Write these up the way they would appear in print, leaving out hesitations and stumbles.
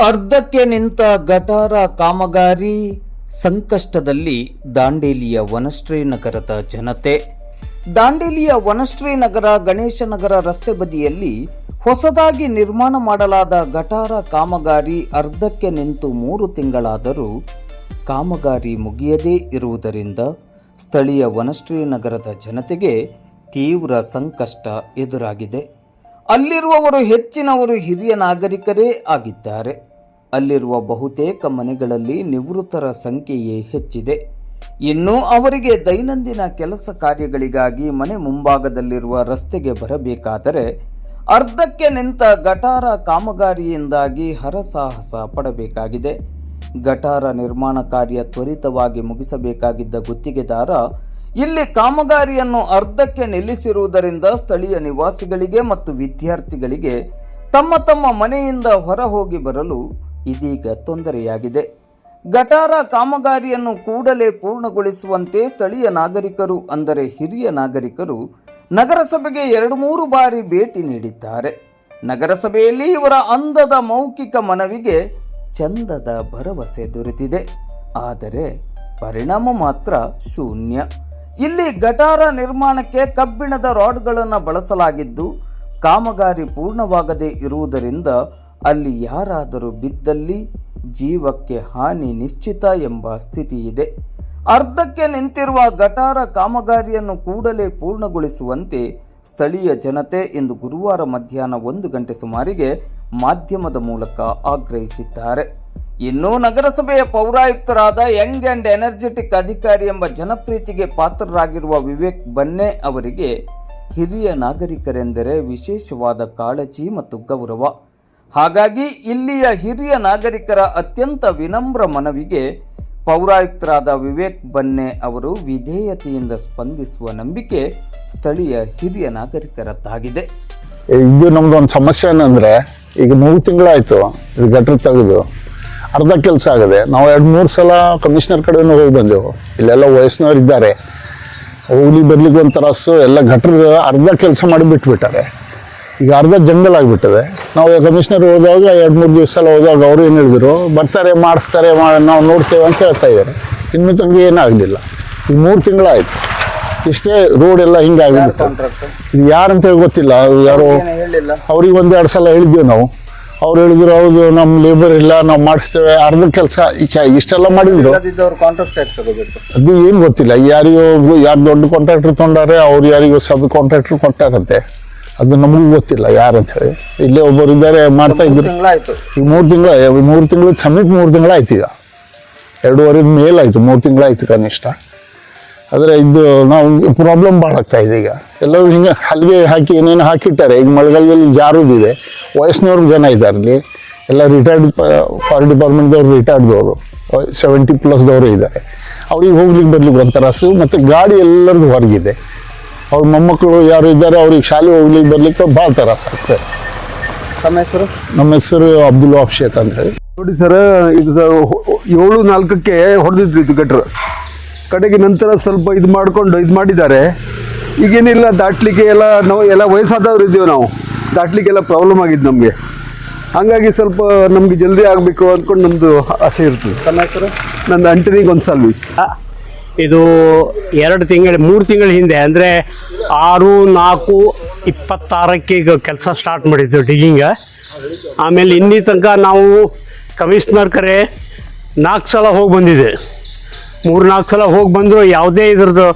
ಅರ್ಧಕ್ಕೆ ನಿಂತ ಗಟಾರ ಕಾಮಗಾರಿ ಸಂಕಷ್ಟದಲ್ಲಿ ದಾಂಡೇಲಿಯ ವನಶ್ರೀ ನಗರದ ಜನತೆ. ದಾಂಡೇಲಿಯ ವನಶ್ರೀ ನಗರ ಗಣೇಶನಗರ ರಸ್ತೆ ಬದಿಯಲ್ಲಿ ಹೊಸದಾಗಿ ನಿರ್ಮಾಣ ಮಾಡಲಾದ ಗಟಾರ ಕಾಮಗಾರಿ ಅರ್ಧಕ್ಕೆ ನಿಂತು 3 ತಿಂಗಳಾದರೂ ಕಾಮಗಾರಿ ಮುಗಿಯದೇ ಇರುವುದರಿಂದ ಸ್ಥಳೀಯ ವನಶ್ರೀ ನಗರದ ಜನತೆಗೆ ತೀವ್ರ ಸಂಕಷ್ಟ ಎದುರಾಗಿದೆ. ಅಲ್ಲಿರುವವರು ಹೆಚ್ಚಿನವರು ಹಿರಿಯ ನಾಗರಿಕರೇ ಆಗಿದ್ದಾರೆ. ಅಲ್ಲಿರುವ ಬಹುತೇಕ ಮನೆಗಳಲ್ಲಿ ನಿವೃತ್ತರ ಸಂಖ್ಯೆಯೇ ಹೆಚ್ಚಿದೆ. ಇನ್ನು ಅವರಿಗೆ ದೈನಂದಿನ ಕೆಲಸ ಕಾರ್ಯಗಳಿಗಾಗಿ ಮನೆ ಮುಂಭಾಗದಲ್ಲಿರುವ ರಸ್ತೆಗೆ ಬರಬೇಕಾದರೆ ಅರ್ಧಕ್ಕೆ ನಿಂತ ಗಟಾರ ಕಾಮಗಾರಿಯಿಂದಾಗಿ ಹರಸಾಹಸ ಪಡಬೇಕಾಗಿದೆ. ಗಟಾರ ನಿರ್ಮಾಣ ಕಾರ್ಯ ತ್ವರಿತವಾಗಿ ಮುಗಿಸಬೇಕಾಗಿದ್ದ ಗುತ್ತಿಗೆದಾರ ಇಲ್ಲಿ ಕಾಮಗಾರಿಯನ್ನು ಅರ್ಧಕ್ಕೆ ನಿಲ್ಲಿಸಿರುವುದರಿಂದ ಸ್ಥಳೀಯ ನಿವಾಸಿಗಳಿಗೆ ಮತ್ತು ವಿದ್ಯಾರ್ಥಿಗಳಿಗೆ ತಮ್ಮ ಮನೆಯಿಂದ ಹೊರ ಹೋಗಿ ಬರಲು ಇದೀಗ ತೊಂದರೆಯಾಗಿದೆ. ಗಟಾರ ಕಾಮಗಾರಿಯನ್ನು ಕೂಡಲೇ ಪೂರ್ಣಗೊಳಿಸುವಂತೆ ಸ್ಥಳೀಯ ನಾಗರಿಕರು ಅಂದರೆ ಹಿರಿಯ ನಾಗರಿಕರು ನಗರಸಭೆಗೆ 2-3 ಬಾರಿ ಭೇಟಿ ನೀಡಿದ್ದಾರೆ. ನಗರಸಭೆಯಲ್ಲಿ ಇವರ ಅಂದದ ಮೌಖಿಕ ಮನವಿಗೆ ಚಂದದ ಭರವಸೆ ದೊರೆತಿದೆ. ಆದರೆ ಪರಿಣಾಮ ಮಾತ್ರ ಶೂನ್ಯ. ಇಲ್ಲಿ ಗಟಾರ ನಿರ್ಮಾಣಕ್ಕೆ ಕಬ್ಬಿಣದ ರಾಡ್ಗಳನ್ನು ಬಳಸಲಾಗಿದ್ದು ಕಾಮಗಾರಿ ಪೂರ್ಣವಾಗದೇ ಇರುವುದರಿಂದ ಅಲ್ಲಿ ಯಾರಾದರೂ ಬಿದ್ದಲ್ಲಿ ಜೀವಕ್ಕೆ ಹಾನಿ ನಿಶ್ಚಿತ ಎಂಬ ಸ್ಥಿತಿ ಇದೆ. ಅರ್ಧಕ್ಕೆ ನಿಂತಿರುವ ಗಟಾರ ಕಾಮಗಾರಿಯನ್ನು ಕೂಡಲೇ ಪೂರ್ಣಗೊಳಿಸುವಂತೆ ಸ್ಥಳೀಯ ಜನತೆ ಇಂದು ಗುರುವಾರ ಮಧ್ಯಾಹ್ನ 1 ಗಂಟೆ ಸುಮಾರಿಗೆ ಮಾಧ್ಯಮದ ಮೂಲಕ ಆಗ್ರಹಿಸಿದ್ದಾರೆ. ಇನ್ನು ನಗರಸಭೆಯ ಪೌರಾಯುಕ್ತರಾದ ಯಂಗ್ ಅಂಡ್ ಎನರ್ಜೆಟಿಕ್ ಅಧಿಕಾರಿ ಎಂಬ ಜನಪ್ರೀತಿಗೆ ಪಾತ್ರರಾಗಿರುವ ವಿವೇಕ್ ಬನ್ನೆ ಅವರಿಗೆ ಹಿರಿಯ ನಾಗರಿಕರೆಂದರೆ ವಿಶೇಷವಾದ ಕಾಳಜಿ ಮತ್ತು ಗೌರವ. ಹಾಗಾಗಿ ಇಲ್ಲಿಯ ಹಿರಿಯ ನಾಗರಿಕರ ಅತ್ಯಂತ ವಿನಮ್ರ ಮನವಿಗೆ ಪೌರಾಯುಕ್ತರಾದ ವಿವೇಕ್ ಬನ್ನೆ ಅವರು ವಿಧೇಯತೆಯಿಂದ ಸ್ಪಂದಿಸುವ ನಂಬಿಕೆ ಸ್ಥಳೀಯ ಹಿರಿಯ ನಾಗರಿಕರದ್ದಾಗಿದೆ. ಇದು ನಮ್ದು ಒಂದು ಸಮಸ್ಯೆ ಏನಂದ್ರೆ, ಈಗ 3 ತಿಂಗಳಾಯ್ತು ಇದು ಗಟ್ರ ತೆಗೆದು ಅರ್ಧ ಕೆಲಸ ಆಗಿದೆ. ನಾವು 2-3 ಸಲ ಕಮಿಷನರ್ ಕಡೆನೂ ಹೋಗಿ ಬಂದೆವು. ಇಲ್ಲೆಲ್ಲ ವಯಸ್ಸಿನವ್ರು ಇದ್ದಾರೆ, ಹೋಗ್ಲಿ ಬರ್ಲಿಕ್ಕೆ ಒಂದು ತರಸ್ಸು ಎಲ್ಲ ಗಟ್ರದ ಅರ್ಧ ಕೆಲಸ ಮಾಡಿ ಬಿಟ್ಬಿಟ್ಟಾರೆ. ಈಗ ಅರ್ಧ ಜಂಗಲ್ ಆಗಿಬಿಟ್ಟಿದೆ. ನಾವು ಕಮಿಷನರ್ ಹೋದಾಗ 2-3 ದಿವಸ ಹೋದಾಗ ಅವರು ಏನು ಹೇಳಿದ್ರು, ಬರ್ತಾರೆ ಮಾಡಿಸ್ತಾರೆ ನಾವು ನೋಡ್ತೇವೆ ಅಂತ ಹೇಳ್ತಾ ಇದ್ದಾರೆ. ಇನ್ನೂ ತಂಗ ಏನಾಗಲಿಲ್ಲ. ಈಗ 3 ತಿಂಗಳಾಯ್ತು, ಇಷ್ಟೇ ರೋಡ್ ಎಲ್ಲ ಹಿಂಗಾಗಿಬಿಟ್ಟು. ಇದು ಯಾರಂತ ಹೇಳಿ ಗೊತ್ತಿಲ್ಲ. ಯಾರೋ ಅವ್ರಿಗೆ 1-2 ಸಲ ಹೇಳಿದ್ವಿ ನಾವು. ಅವ್ರು ಹೇಳಿದ್ರು ಹೌದು ನಮ್ಮ ಲೇಬರ್ ಇಲ್ಲ, ನಾವು ಮಾಡಿಸ್ತೇವೆ. ಅರ್ಧ ಕೆಲಸ ಇಷ್ಟೆಲ್ಲ ಮಾಡಿದ್ರು. ಅದು ಏನು ಗೊತ್ತಿಲ್ಲ. ಯಾರು ದೊಡ್ಡ ಕಾಂಟ್ರಾಕ್ಟರ್ ತೊಗೊಂಡಾರೆ, ಅವ್ರು ಯಾರಿಗೂ ಸಬ್ ಕಾಂಟ್ರಾಕ್ಟರ್ ಕೊಟ್ಟಾರಂತೆ. ಅದು ನಮಗೂ ಗೊತ್ತಿಲ್ಲ ಯಾರಂತ ಹೇಳಿ. ಇಲ್ಲೇ ಒಬ್ಬರು ಇದ್ದಾರೆ ಮಾಡ್ತಾ ಇದ್ರು. ಈಗ 3 ತಿಂಗಳು ಸಮೇತ 3 ತಿಂಗಳಾಯ್ತು. ಈಗ 2.5 ಮೇಲಾಯ್ತು, 3 ತಿಂಗಳಾಯ್ತು ಕನಿಷ್ಠ. ಆದರೆ ಇದು ನಾವು ಪ್ರಾಬ್ಲಮ್ ಭಾಳ ಆಗ್ತಾ ಇದೆ. ಈಗ ಎಲ್ಲರೂ ಹಿಂಗೆ ಹಲ್ಗೆ ಹಾಕಿ ಏನೇನು ಹಾಕಿಟ್ಟಾರೆ. ಈಗ ಮಳೆಗಾಲದಲ್ಲಿ ಜಾರುದಿದೆ. ವಯಸ್ಸಿನವ್ರು ಜನ ಇದ್ದಾರೆ ಇಲ್ಲಿ. ಎಲ್ಲ ರಿಟೈರ್ಡ್ ಫಾರೆಸ್ಟ್ ಡಿಪಾರ್ಟ್ಮೆಂಟ್ದವ್ರು ರಿಟೈರ್ಡ್ದವರು 70+ ಇದ್ದಾರೆ. ಅವ್ರಿಗೆ ಹೋಗ್ಲಿಕ್ಕೆ ಬರ್ಲಿಕ್ಕೆ ಒಂಥರಸು. ಮತ್ತು ಗಾಡಿ ಎಲ್ಲರದ್ದು ಹೊರಗಿದೆ. ಅವ್ರ ಮೊಮ್ಮಕ್ಕಳು ಯಾರು ಇದ್ದಾರೆ, ಅವ್ರಿಗೆ ಶಾಲೆ ಹೋಗ್ಲಿಕ್ಕೆ ಬರ್ಲಿಕ್ಕೆ ಭಾಳ ತ್ರಾಸ ಆಗ್ತದೆ. ನಮ್ಮ ಹೆಸರು ಅಬ್ದುಲ್ ವಾಫ್ ಶೇಖ್ ಅಂತ ಹೇಳಿ. ನೋಡಿ ಸರ್, ಇದು 7-4ಕ್ಕೆ ಹೊಡೆದಿದ್ರು ಇದು ಗಟ್ರ. ಕಡೆಗೆ ನಂತರ ಸ್ವಲ್ಪ ಇದು ಮಾಡಿಕೊಂಡು ಇದು ಮಾಡಿದ್ದಾರೆ. ಈಗೇನಿಲ್ಲ, ದಾಟ್ಲಿಕ್ಕೆ ಎಲ್ಲ ವಯಸ್ಸಾದವ್ರು ಇದ್ದೀವಿ ನಾವು. ದಾಟ್ಲಿಕ್ಕೆಲ್ಲ ಪ್ರಾಬ್ಲಮ್ ಆಗಿದ್ದು ನಮಗೆ. ಹಾಗಾಗಿ ಸ್ವಲ್ಪ ನಮಗೆ ಜಲ್ದಿ ಆಗಬೇಕು ಅಂದ್ಕೊಂಡು ನಮ್ಮದು ಆಸೆ ಇರ್ತದೆ. ನಂದು ಆಂಟನಿ ಗೋನ್ಸಾಲ್ವಿಸ್. ಇದು 3 ತಿಂಗಳ ಹಿಂದೆ ಅಂದರೆ 6/4/26ಕ್ಕೆ ಈಗ ಕೆಲಸ ಸ್ಟಾರ್ಟ್ ಮಾಡಿದ್ದು ಡಿಗ್ಗಿಂಗ್. ಆಮೇಲೆ ಇನ್ನಿ ತನಕ ನಾವು ಕಮಿಷನರ್ ಕರೆ 4 ಸಲ ಹೋಗಿ ಬಂದಿದೆ. 3-4 ಸಲ ಹೋಗಿ ಬಂದರೂ ಯಾವುದೇ ಇದ್ರದ್ದು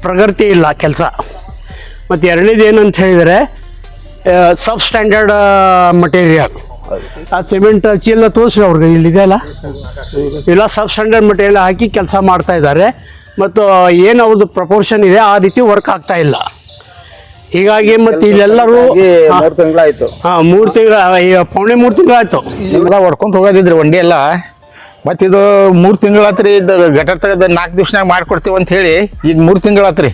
ಪ್ರಗತಿ ಇಲ್ಲ ಕೆಲಸ. ಮತ್ತು ಎರಡನೇದು ಏನಂತ ಹೇಳಿದರೆ ಸಬ್ ಸ್ಟ್ಯಾಂಡರ್ಡ್ ಮಟೀರಿಯಲ್, ಆ ಸಿಮೆಂಟ್ ಚೀಲ ತೋರಿಸಿ ಅವ್ರಿಗೆ ಇಲ್ಲಿದೆಯಲ್ಲ, ಇಲ್ಲ ಸಬ್ ಸ್ಟ್ಯಾಂಡರ್ಡ್ ಮಟೀರಿಯಲ್ ಹಾಕಿ ಕೆಲಸ ಮಾಡ್ತಾ ಇದ್ದಾರೆ. ಮತ್ತು ಏನು ಅವ್ರದ್ದು ಪ್ರಪೋರ್ಷನ್ ಇದೆ ಆ ರೀತಿ ವರ್ಕ್ ಆಗ್ತಾ ಇಲ್ಲ. ಹೀಗಾಗಿ ಮತ್ತು ಇಲ್ಲೆಲ್ಲರೂ 3 ತಿಂಗಳಾಯ್ತು. 3 ತಿಂಗಳ ಪೌಣೆ 3 ತಿಂಗಳಾಯ್ತು ಎಲ್ಲ ಹೊಡ್ಕೊಂಡು ಹೋಗೋದಿದ್ರಿ ಒಂಡಿ ಎಲ್ಲ. ಮತ್ತು ಇದು 3 ತಿಂಗಳಾತ್ರಿ. ಇದು ಗಟರ್ ತೆಗೆದು 4 ದಿವ್ಸನಾಗ ಮಾಡಿಕೊಡ್ತೀವಿ ಅಂತ ಹೇಳಿ ಈಗ 3 ತಿಂಗಳಾತ್ರಿ.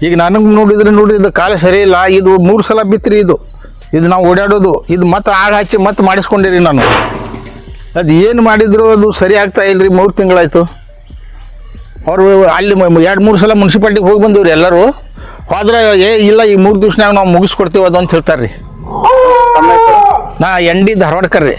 ಈಗ ನನಗೆ ನೋಡಿದ್ರೆ ಕಾಲ ಸರಿ ಇಲ್ಲ. ಇದು 3 ಸಲ ಬಿತ್ರಿ. ಇದು ನಾವು ಓಡಾಡೋದು ಇದು ಮತ್ತೆ ಆಳು ಹಚ್ಚಿ ಮತ್ತೆ ಮಾಡಿಸ್ಕೊಂಡಿರಿ ನಾನು. ಅದು ಏನು ಮಾಡಿದ್ರು ಅದು ಸರಿ ಆಗ್ತಾ ಇಲ್ರಿ. 3 ತಿಂಗಳಾಯ್ತು. ಅವರು ಅಲ್ಲಿ 2-3 ಸಲ ಮುನ್ಸಿಪಾಲ್ಟಿಗೆ ಹೋಗಿ ಬಂದಿವ್ರಿ ಎಲ್ಲರೂ. ಹೋದ್ರೆ ಇಲ್ಲ ಈ 3 ದಿವ್ಸನಾಗ ನಾವು ಮುಗಿಸ್ಕೊಡ್ತೀವಿ ಅದು ಅಂತ ಹೇಳ್ತಾರೆ ರೀ. ನಾ ND ಧಾರವಾಡಕರ್ ರೀ.